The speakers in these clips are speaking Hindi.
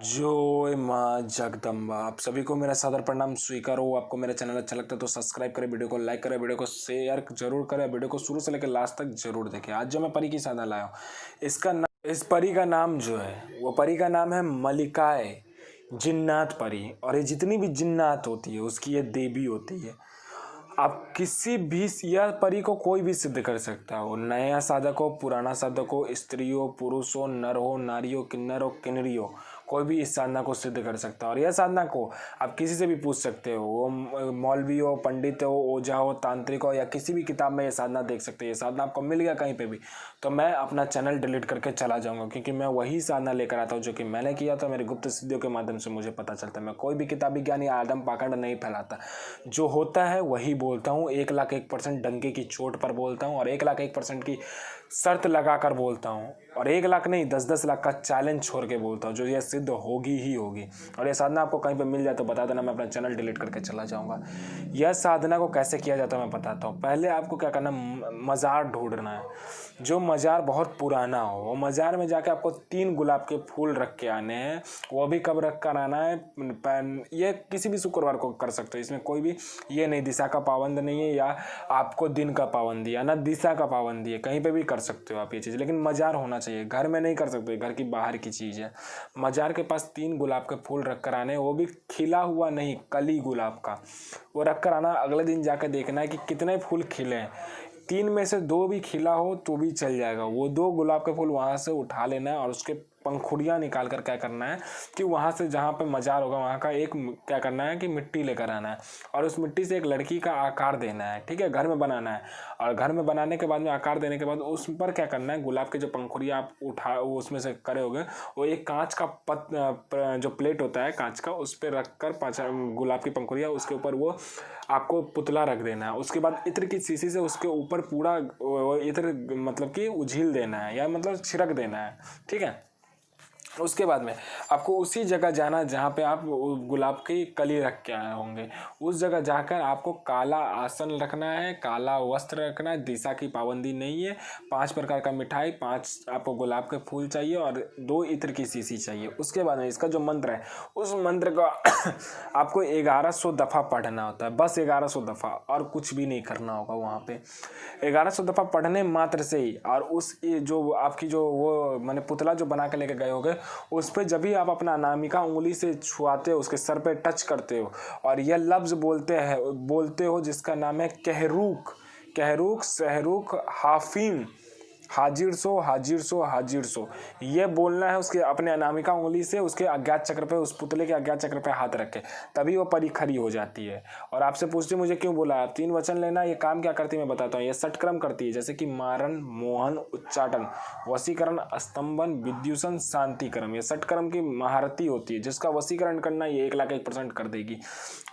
जय माँ जगदम्बा। आप सभी को मेरा सादर प्रणाम स्वीकार हो। आपको मेरा चैनल अच्छा लगता है तो सब्सक्राइब करें, वीडियो को लाइक करें, वीडियो को शेयर जरूर करें, वीडियो को शुरू से लेकर लास्ट तक जरूर देखें। आज जो मैं परी की साधना लाया हूँ, इस परी का नाम जो है वो परी का नाम है मलिकाए जिन्नात परी। और ये जितनी भी जिन्नात होती है उसकी ये देवी होती है। आप किसी भी यह परी को कोई भी सिद्ध कर सकता हो, नया साधक हो, पुराना साधक हो, स्त्री हो, पुरुष हो, नर हो, नारी हो, किन्नर हो, किन्नरी हो, कोई भी इस साधना को सिद्ध कर सकता है। और यह साधना को आप किसी से भी पूछ सकते हो, वो मौलवी हो, पंडित हो, ओझा हो, तांत्रिक हो, या किसी भी किताब में ये साधना देख सकते हैं। ये साधना आपको मिल गया कहीं पे भी तो मैं अपना चैनल डिलीट करके चला जाऊंगा, क्योंकि मैं वही साधना लेकर आता हूँ जो कि मैंने किया था। मेरे गुप्त सिद्धियों के माध्यम से मुझे पता चलता है। मैं कोई भी किताबी ज्ञान या आदम पाखंड नहीं फैलाता, जो होता है वही बोलता हूँ। 1,01,000% डंके की चोट पर बोलता हूँ और 1,01,000% की शर्त लगा कर बोलता हूँ। और 1 लाख नहीं, 10-10 लाख का चैलेंज छोड़ के बोलता हूँ, जो यह सिद्ध होगी ही होगी। और यह साधना आपको कहीं पे मिल जाए तो बता देना, मैं अपना चैनल डिलीट करके चला जाऊँगा। यह साधना को कैसे किया जाता है मैं बताता हूँ। पहले आपको क्या करना, मज़ार ढूंढना है। जो मज़ार बहुत पुराना हो, वो मज़ार में जाके आपको 3 गुलाब के फूल रख के आने हैं। वो भी कब रख कर आना है, ये किसी भी शुक्रवार को कर सकते हो। इसमें कोई भी ये नहीं दिशा का पाबंद नहीं है, या आपको दिन का पाबंदी है ना दिशा का पाबंदी है। कहीं पे भी कर सकते हो आप ये चीज़, लेकिन मज़ार होना चाहिए। घर में नहीं कर सकते, घर की बाहर की चीज़ है। मज़ार के पास 3 गुलाब के फूल रख कर आने, वो भी खिला हुआ नहीं, कली गुलाब का वो रख कर आना। अगले दिन जाकर देखना है कि कितने फूल खिले हैं। 3 में से 2 भी खिला हो तो भी चल जाएगा। वो 2 गुलाब के फूल वहाँ से उठा लेना है और उसके पंखुड़ियाँ निकाल कर क्या करना है कि वहाँ से जहाँ पे मज़ार होगा वहाँ का एक क्या करना है कि मिट्टी लेकर आना है और उस मिट्टी से एक लड़की का आकार देना है। ठीक है, घर में बनाना है। और घर में बनाने के बाद में आकार देने के बाद उस पर क्या करना है, गुलाब के जो पंखुड़ियाँ आप उठा वो उसमें से करे होगे, वो एक कांच का जो प्लेट होता है कांच का, उस पर रख कर 5 गुलाब की पंखुड़ियाँ, उसके ऊपर वो आपको पुतला रख देना है। उसके बाद इत्र की शीशी से उसके ऊपर पूरा इत्र मतलब कि उझिल देना है, या मतलब छिड़क देना है। ठीक है, उसके बाद में आपको उसी जगह जाना जहाँ पे आप गुलाब की कली रख के आए होंगे। उस जगह जाकर आपको काला आसन रखना है, काला वस्त्र रखना है। दिशा की पाबंदी नहीं है। 5 प्रकार का मिठाई, 5 आपको गुलाब के फूल चाहिए और 2 इत्र की शीशी चाहिए। उसके बाद में इसका जो मंत्र है, उस मंत्र का आपको 1100 दफ़ा पढ़ना होता है, बस 1100 दफ़ा, और कुछ भी नहीं करना होगा वहाँ पे। 1100 दफ़ा पढ़ने मात्र से ही, और उस जो आपकी जो वो मैंने पुतला जो बना के लेके गए होगे, उस पर जब भी आप अपना अनामिका उंगली से छुआते हो, उसके सर पे टच करते हो और यह लफ्ज़ बोलते हो जिसका नाम है कहरूक, कहरूक, सहरूक, हाफिम, हाजिर सो, हाजिर सो, हाजिर सो, ये बोलना है। उसके अपने अनामिका उंगली से उसके अज्ञात चक्र पे, उस पुतले के अज्ञात चक्र पे हाथ रखे, तभी वो परी खड़ी हो जाती है। और आपसे पूछते मुझे क्यों बोला, आप 3 वचन लेना। ये काम क्या करती है मैं बताता हूँ। ये षटक्रम करती है, जैसे कि मारन, मोहन, उच्चाटन, वशीकरण, स्तंभन, विद्युषण, शांतिक्रम। ये षटक्रम की महारथी होती है, जिसका वशीकरण करना ये 1,01,000% कर देगी।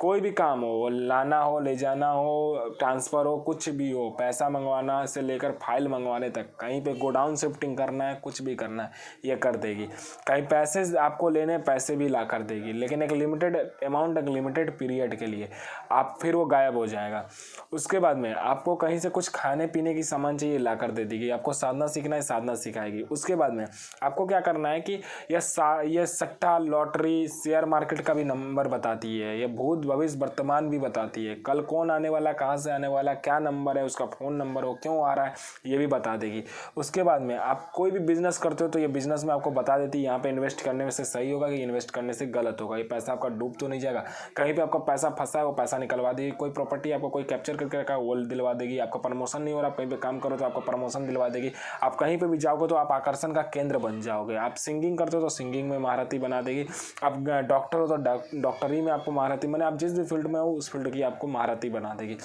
कोई भी काम हो, लाना हो, ले जाना हो, ट्रांसफ़र हो, कुछ भी हो, पैसा मंगवाना से लेकर फाइल मंगवाने तक, कहीं पे गोडाउन शिफ्टिंग करना है, कुछ भी करना है, ये कर देगी। कहीं पैसे आपको लेने, पैसे भी ला कर देगी, लेकिन एक लिमिटेड अमाउंट, एक लिमिटेड पीरियड के लिए। आप फिर वो गायब हो जाएगा। उसके बाद में आपको कहीं से कुछ खाने पीने की सामान चाहिए, ला कर दे देगी। आपको साधना सीखना है, साधना सिखाएगी। उसके बाद में आपको क्या करना है कि यह सट्टा, लॉटरी, शेयर मार्केट का भी नंबर बताती है। ये भूत, भविष्य, वर्तमान भी बताती है। कल कौन आने वाला, कहाँ से आने वाला, क्या नंबर है, उसका फ़ोन नंबर हो, क्यों आ रहा है, ये भी बता देगी। उसके बाद में आप कोई भी बिजनेस करते हो तो ये बिजनेस में आपको बता देती है यहाँ पे इन्वेस्ट करने में से सही होगा कि इन्वेस्ट करने से गलत होगा, ये पैसा आपका डूब तो नहीं जाएगा, कहीं पे आपका पैसा फंसा है वो पैसा निकलवा देगी। कोई प्रॉपर्टी आपको कोई कैप्चर करके रखा है वो दिलवा देगी। आपका प्रमोशन नहीं हो रहा, आप कहीं पे काम करो तो आपको प्रमोशन दिलवा देगी। आप कहीं पे भी जाओगे तो आप आकर्षण का केंद्र बन जाओगे। आप सिंगिंग करते हो तो सिंगिंग में महारथी बना देगी। आप डॉक्टर हो तो डॉक्टरी में आपको महारथी, मैंने आप जिस भी फील्ड में हो उस फील्ड की आपको महारथी बना देगी।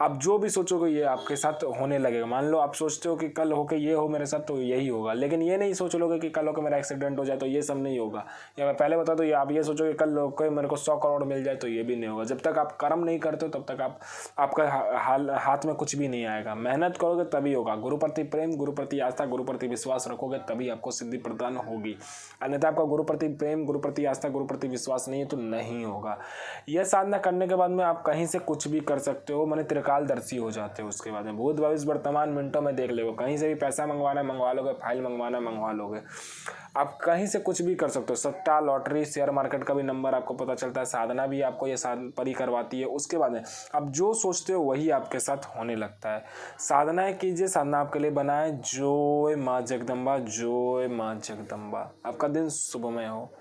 आप जो भी सोचोगे ये आपके साथ होने लगेगा। मान लो आप सोचते हो कि कल होके ये हो मेरे साथ तो यही होगा, लेकिन ये नहीं सोच लोगे कि कल होकर मेरा एक्सीडेंट हो जाए तो ये सब नहीं होगा। या मैं पहले बता दूँ, आप ये सोचोगे कल होकर मेरे को 100 करोड़ मिल जाए तो ये भी नहीं होगा। जब तक आप कर्म नहीं करते हो तब तक आपका हाथ में कुछ भी नहीं आएगा। मेहनत करोगे तभी होगा। गुरु प्रति प्रेम, गुरु प्रति आस्था, गुरु प्रति विश्वास रखोगे तभी आपको सिद्धि प्रदान होगी। अन्यथा आपका गुरु प्रति प्रेम, गुरु प्रति आस्था, गुरु प्रति विश्वास नहीं है तो नहीं होगा। यह साधना करने के बाद में आप कहीं से कुछ भी कर सकते हो, मैंने त्रिकालदर्शी हो जाते हो। उसके बाद में भूत, भविष्य, वर्तमान मिनटों में देख लो, कहीं से से भी पैसा मंगवाना है मंगवा लोगे, फाइल मंगवाना है मंगवा लोगे। आप कहीं से कुछ भी कर सकते हो, सट्टा, लॉटरी, शेयर मार्केट का भी नंबर आपको पता चलता है। साधना भी आपको ये परी करवाती है। उसके बाद में आप जो सोचते हो वही आपके साथ होने लगता है। साधनाएं कीजिए, साधना आपके लिए बनाए। जय माँ जगदम्बा, जय माँ जगदम्बा। आपका दिन शुभमय हो।